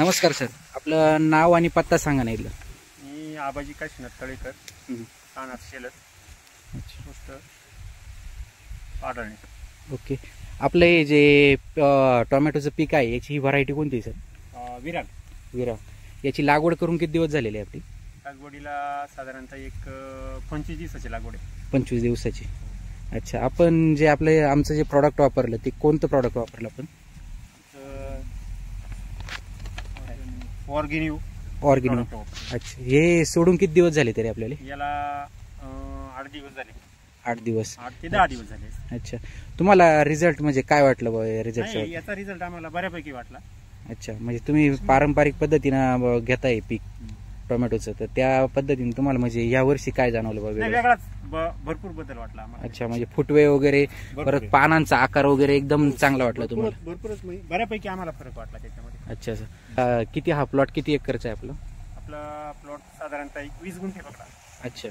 नमस्कार सर, आपलं नाव आणि पत्ता सांगा ना इथलं. मी आबाजी काशीनाथ तळेकर, राहणार शेलत, पोस्ट पाडळणे. ओके. आपलं हे जे टोमॅटोचं पीक आहे याची ही व्हरायटी कोणती सर? विराट. विराट. याची लागवड करून किती दिवस झालेली आहे आपली? लागवडीला साधारणतः एक 25 दिवसाची लागवड आहे. 25 दिवसाची. अच्छा. आपण जे आमचं जे प्रॉडक्ट वापरलं ते कोणतं प्रॉडक्ट वापरलं आपण? ऑर्गेनिक. अच्छा. हे सोडून किती दिवस झाले तरी आपल्याला? याला 8 दिवस झाले. 8 दिवस. 8 ते 10 दिवस झाले. अच्छा. तुम्हाला रिझल्ट म्हणजे काय वाटलं रिझल्ट? याचा रिझल्ट आम्हाला बऱ्यापैकी वाटला. अच्छा. म्हणजे तुम्ही पारंपरिक पद्धतीनं घेताय पीक टोमॅटोचं, तर त्या पद्धतीने तुम्हाला म्हणजे या वर्षी काय जाणवलं बाबा? वेगळाच भरपूर बदल वाटला आम्हाला. अच्छा. म्हणजे फुटवे वगैरे, परत पानांचा आकार वगैरे एकदम चांगला वाटला तुम्हाला? भरपूरच बऱ्यापैकी आम्हाला फरक वाटला त्याच्यामध्ये. अच्छा सर. किती हा प्लॉट किती एकरचा आहे आपलं? आपला प्लॉट साधारणतः 20 गुंठे पकडा. अच्छा.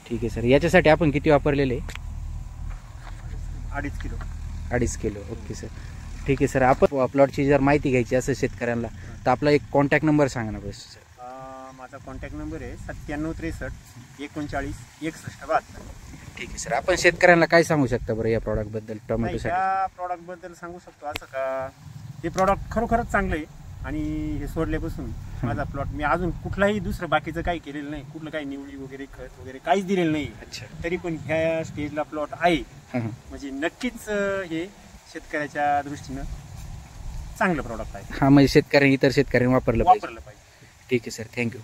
ठीक आहे सर. याच्यासाठी आपण किती वापरलेले? 2.5 किलो. 2.5 किलो. Okay sir. ठीक आहे सर. आपण प्लॉटची जर माहिती घ्यायची असेल शेतकऱ्यांना तर आपला एक कॉन्टॅक्ट नंबर सांगा ना बस सर. माझा कॉन्टॅक्ट नंबर आहे 97 63 39 61 72. ठीक आहे सर. आपण शेतकऱ्यांना काय सांगू शकता बरं या प्रॉडक्ट बद्दल, टोमॅटोसाठी? या प्रॉडक्ट बद्दल सांगू शकतो असं का, हे प्रॉडक्ट खरोखरच चांगलं आहे. आणि हे सोडल्यापासून माझा प्लॉट मी अजून कुठलाही दुसरं बाकीचं काही केलेलं नाही, कुठलं काही निवडी वगैरे खत वगैरे काहीच दिलेलं नाही. अच्छा. तरी पण ह्या स्टेजला प्लॉट आहे म्हणजे नक्कीच हे शेतकऱ्याच्या दृष्टीनं चांगलं प्रॉडक्ट आहे. हा, म्हणजे शेतकऱ्यांनी इतर शेतकऱ्यांनी वापरलं पाहिजे. ठीक आहे सर. थँक्यू.